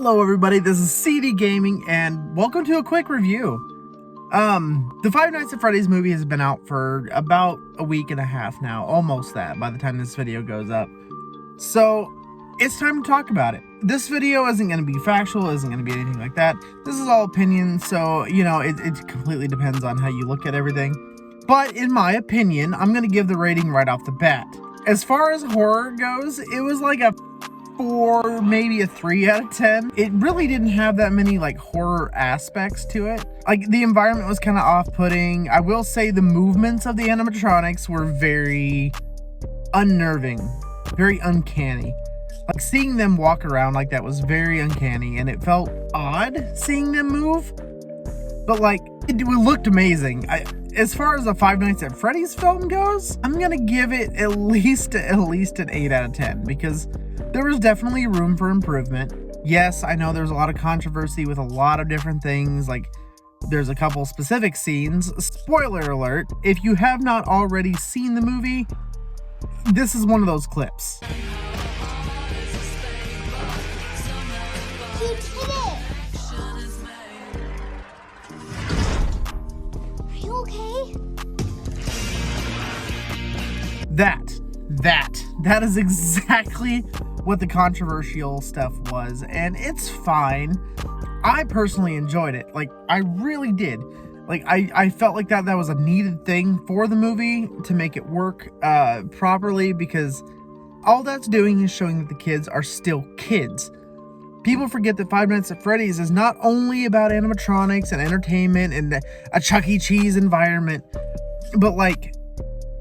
Hello everybody, this is CD Gaming and welcome to a quick review. The Five Nights at Freddy's movie has been out for about a week and a half now, almost that by the time this video goes up. So it's time to talk about it. This video isn't going to be factual, isn't going to be anything like that. This is all opinion, so you know, it completely depends on how you look at everything. But in my opinion, I'm going to give the rating right off the bat. As far as horror goes, it was like a 4, maybe a 3 out of 10. It really didn't have that many like horror aspects to it. Like the environment was kind of off-putting. I will say the movements of the animatronics were very unnerving, very uncanny. Like seeing them walk around like that was very uncanny, and it felt odd seeing them move. But like it looked amazing. As far as a Five Nights at Freddy's film goes, I'm gonna give it at least an 8 out of 10 because there was definitely room for improvement. Yes, I know there's a lot of controversy with a lot of different things, like there's a couple specific scenes. Spoiler alert, if you have not already seen the movie, this is one of those clips. He did it! Are you okay? That is exactly what the controversial stuff was, and it's fine. I personally enjoyed it. Like, I really did. Like, I felt like that was a needed thing for the movie to make it work properly, because all that's doing is showing that the kids are still kids. People forget that Five Nights at Freddy's is not only about animatronics and entertainment and a Chuck E. Cheese environment, but like,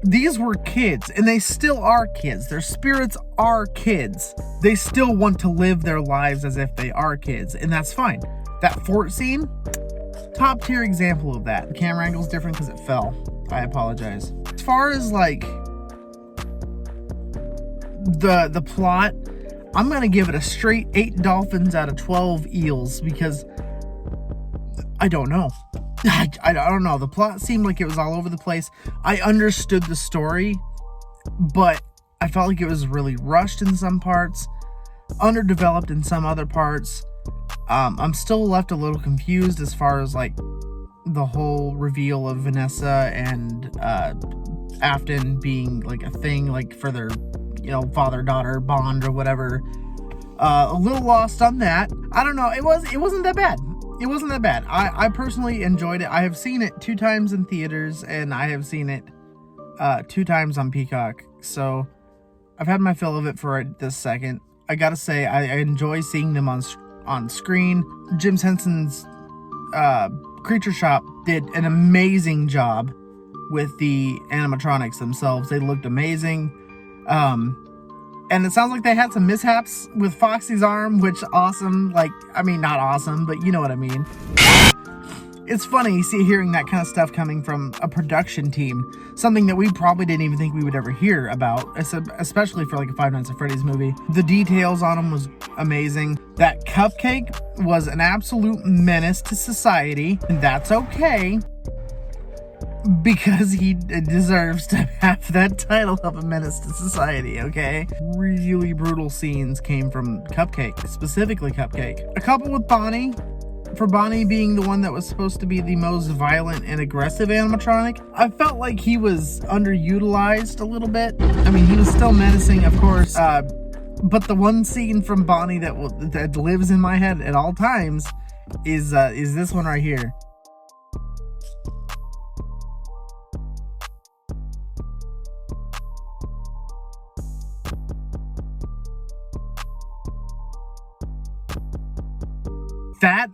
these were kids, and they still are kids. Their spirits are kids. They still want to live their lives as if they are kids, and that's fine. That fort scene, top tier example of that. The camera angle's different because it fell. I apologize. As far as like the plot, I'm gonna give it a straight 8 dolphins out of 12 eels because I don't know. I don't know. The plot seemed like it was all over the place. I understood the story, but I felt like it was really rushed in some parts, underdeveloped in some other parts. I'm still left a little confused as far as like the whole reveal of Vanessa and Afton being like a thing, like for their, you know, father-daughter bond or whatever. A little lost on that. I don't know. It wasn't that bad. It wasn't that bad. I personally enjoyed it. I have seen it 2 times in theaters, and I have seen it 2 times on Peacock. So I've had my fill of it for this second. I gotta say, I enjoy seeing them on screen. Jim Henson's Creature Shop did an amazing job with the animatronics themselves. They looked amazing. And it sounds like they had some mishaps with Foxy's arm, which awesome. Like, I mean, not awesome, but you know what I mean. It's funny hearing that kind of stuff coming from a production team. Something that we probably didn't even think we would ever hear about, especially for like a Five Nights at Freddy's movie. The details on them was amazing. That cupcake was an absolute menace to society, and that's okay, because he deserves to have that title of a menace to society, okay? Really brutal scenes came from Cupcake, specifically Cupcake. A couple with Bonnie, for Bonnie being the one that was supposed to be the most violent and aggressive animatronic. I felt like he was underutilized a little bit. I mean, he was still menacing, of course, but the one scene from Bonnie that lives in my head at all times is this one right here.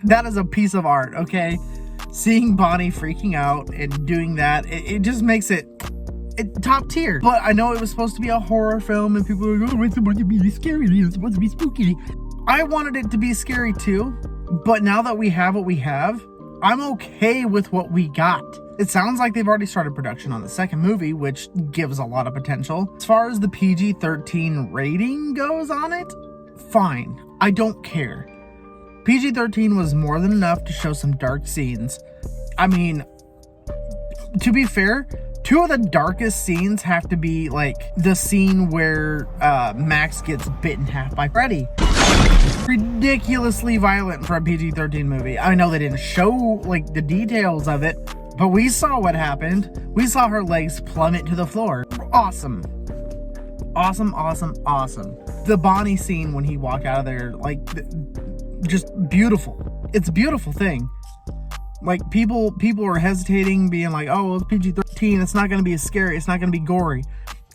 That is a piece of art, okay? Seeing Bonnie freaking out and doing that, it just makes it top tier. But I know it was supposed to be a horror film, and people are like, oh, it's supposed to be scary, it's supposed to be spooky. I wanted it to be scary too, but now that we have what we have, I'm okay with what we got. It sounds like they've already started production on the second movie, which gives a lot of potential. As far as the PG-13 rating goes on it, fine. I don't care. PG-13 was more than enough to show some dark scenes. I mean, to be fair, 2 of the darkest scenes have to be like the scene where Max gets bit in half by Freddy. ridiculously violent for a PG-13 movie. I know they didn't show like the details of it, but we saw what happened. We saw her legs plummet to the floor. Awesome. Awesome, awesome, awesome. The Bonnie scene when he walked out of there, like, just beautiful. It's a beautiful thing. Like, people are hesitating, being like, oh, well, it's PG-13, it's not going to be as scary, it's not going to be gory.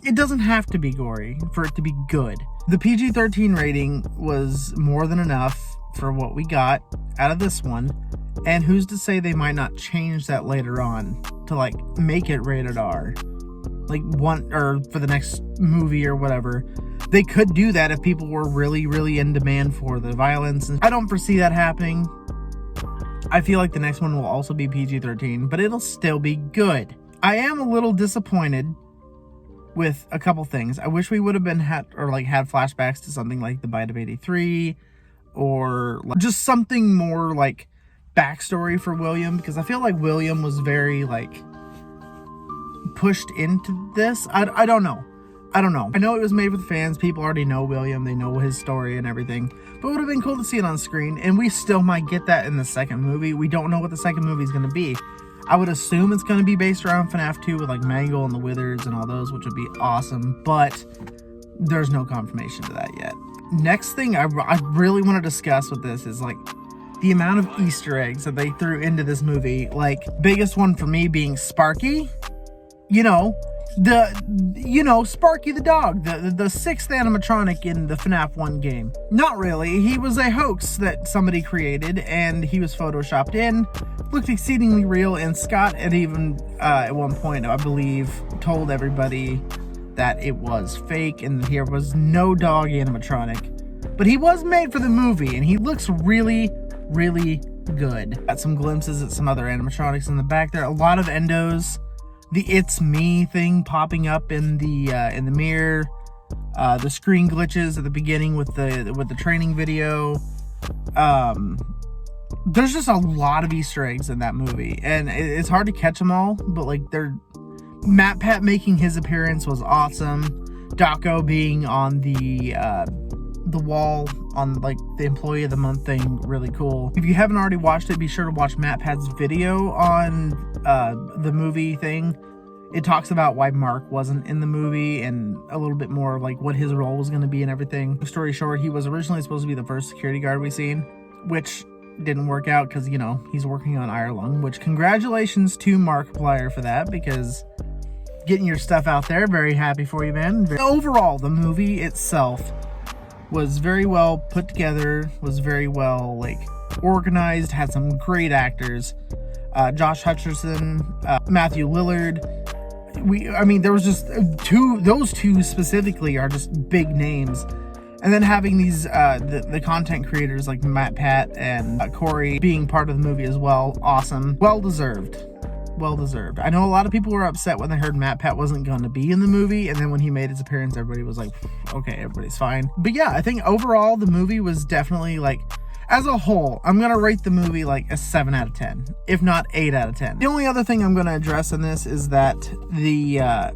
It doesn't have to be gory for it to be good. The PG-13 rating was more than enough for what we got out of this one, and who's to say they might not change that later on to, like, make it rated R. Like, one, or for the next movie or whatever. They could do that if people were really, really in demand for the violence. And I don't foresee that happening. I feel like the next one will also be PG-13, but it'll still be good. I am a little disappointed with a couple things. I wish we would have had flashbacks to something like the Bite of 83, or just something more like backstory for William, because I feel like William was very like pushed into this. I don't know. I know it was made for the fans. People already know William. They know his story and everything. But it would have been cool to see it on screen. And we still might get that in the second movie. We don't know what the second movie is going to be. I would assume it's going to be based around FNaF 2 with like Mangle and the Withers and all those, which would be awesome. But there's no confirmation to that yet. Next thing I really want to discuss with this is like the amount of Easter eggs that they threw into this movie. Like, biggest one for me being Sparky. Sparky the dog, the sixth animatronic in the FNaF 1 game. Not really. He was a hoax that somebody created, and he was photoshopped in. Looked exceedingly real, and Scott had even, at one point, I believe, told everybody that it was fake, and there was no dog animatronic. But he was made for the movie, and he looks really, really good. Got some glimpses at some other animatronics in the back there. A lot of endos. The "It's Me" thing popping up in the mirror, the screen glitches at the beginning with the training video. There's just a lot of Easter eggs in that movie, and it's hard to catch them all. But like, MatPat making his appearance was awesome. Daco being on the wall on like the Employee of the Month thing, really cool. If you haven't already watched it, be sure to watch MatPat's video on the movie thing. It talks about why Mark wasn't in the movie and a little bit more of like what his role was going to be and everything. Long story short, he was originally supposed to be the first security guard we seen, which didn't work out because, he's working on Ireland, which congratulations to Markiplier for that, because getting your stuff out there, very happy for you, man. Overall, the movie itself was very well put together, was very well organized, had some great actors. Josh Hutcherson, Matthew Lillard. There was just those two specifically are just big names. And then having these, the content creators like MatPat and Corey being part of the movie as well, awesome. Well deserved. I know a lot of people were upset when they heard MatPat wasn't going to be in the movie, and then when he made his appearance, everybody was like, okay, everybody's fine. But yeah, I think overall the movie was definitely as a whole, I'm going to rate the movie a 7 out of 10, if not 8 out of 10. The only other thing I'm going to address in this is that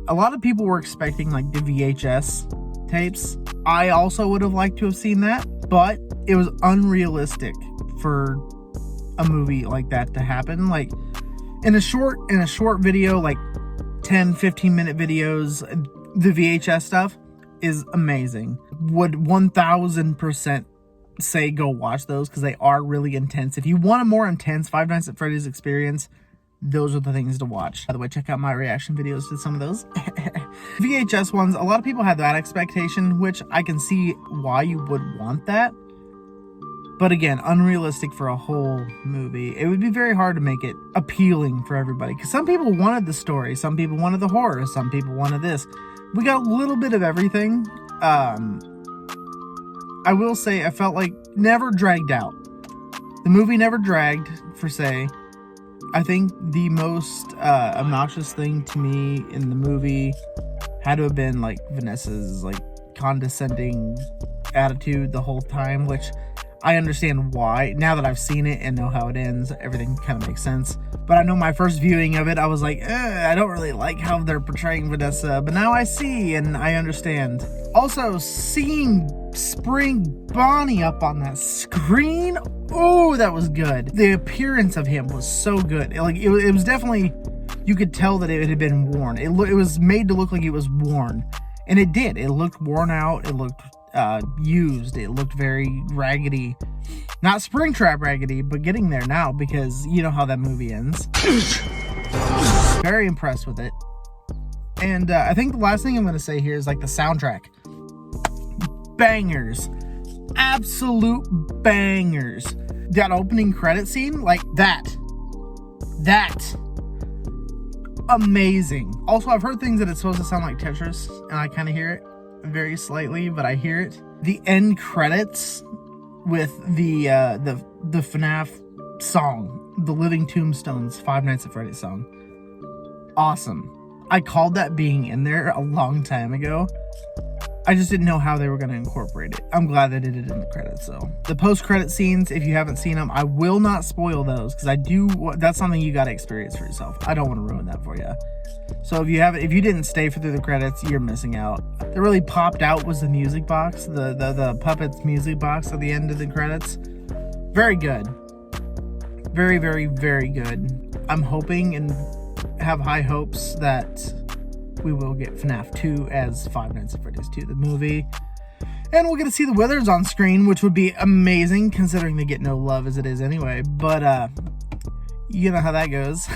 a lot of people were expecting the VHS tapes. I also would have liked to have seen that, but it was unrealistic for a movie like that to happen. In a short video, 10-15 minute videos, the VHS stuff is amazing. Would 1000% say go watch those, because they are really intense. If you want a more intense Five Nights at Freddy's experience, those are the things to watch. By the way, check out my reaction videos to some of those. VHS ones, a lot of people had that expectation, which I can see why you would want that. But again, unrealistic for a whole movie. It would be very hard to make it appealing for everybody, because some people wanted the story, some people wanted the horror, some people wanted this. We got a little bit of everything. I will say I felt like never dragged out. The movie never dragged, per se. I think the most obnoxious thing to me in the movie had to have been Vanessa's condescending attitude the whole time, which I understand why. Now that I've seen it and know how it ends, everything kind of makes sense. But I know my first viewing of it, I was like, I don't really like how they're portraying Vanessa. But now I see and I understand. Also, seeing Spring Bonnie up on that screen. Oh, that was good. The appearance of him was so good. Like it was definitely, you could tell that it had been worn. It was made to look like it was worn, and it did. It looked worn out. It looked used. It looked very raggedy. Not Springtrap raggedy, but getting there now, because you know how that movie ends. Very impressed with it. And I think the last thing I'm going to say here is like the soundtrack. Bangers. Absolute bangers. That opening credit scene, like that. Amazing. Also, I've heard things that it's supposed to sound like Tetris, and I kind of hear it very slightly, but I hear it. The end credits with the FNaF song, the Living Tombstones Five Nights at Freddy's song. Awesome. I called that being in there a long time ago. I just didn't know how they were going to incorporate it. I'm glad they did it in the credits, though. The post-credit scenes, if you haven't seen them, I will not spoil those, because that's something you got to experience for yourself. I don't want to ruin that for you. So if you didn't stay through the credits, you're missing out. That really popped out was the music box, the Puppets music box at the end of the credits. Very good. Very, very, very good. I'm hoping and have high hopes that we will get FNaF 2 as Five Nights at Freddy's 2, the movie. And we'll get to see the Withers on screen, which would be amazing, considering they get no love as it is anyway. But, you know how that goes.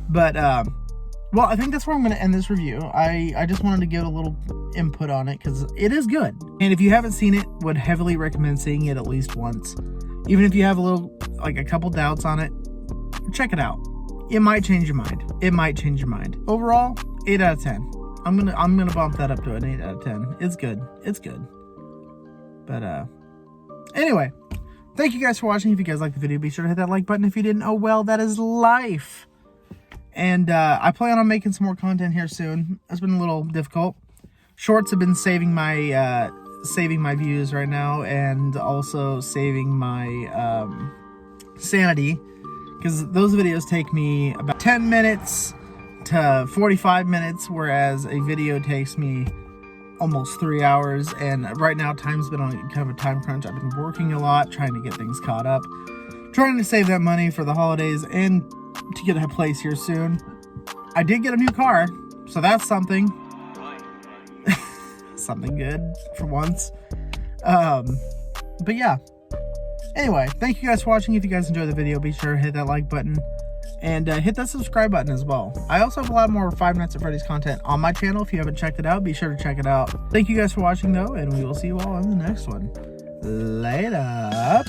But, well, I think that's where I'm going to end this review. I just wanted to give a little input on it, because it is good. And if you haven't seen it, would heavily recommend seeing it at least once. Even if you have a couple doubts on it, check it out. It might change your mind. Overall, 8 out of 10. I'm gonna bump that up to an 8 out of 10. It's good. But anyway, thank you guys for watching. If you guys liked the video, be sure to hit that like button. If you didn't, oh well, that is life. And I plan on making some more content here soon. It's been a little difficult. Shorts have been saving my views right now, and also saving my sanity. Because those videos take me about 10 minutes to 45 minutes, whereas a video takes me almost 3 hours. And right now, time's been on kind of a time crunch. I've been working a lot, trying to get things caught up, trying to save that money for the holidays and to get a place here soon. I did get a new car, so that's something. Something good for once. But yeah. Anyway, thank you guys for watching. If you guys enjoyed the video, be sure to hit that like button and hit that subscribe button as well. I also have a lot more Five Nights at Freddy's content on my channel. If you haven't checked it out, be sure to check it out. Thank you guys for watching, though, and we will see you all in the next one. Later.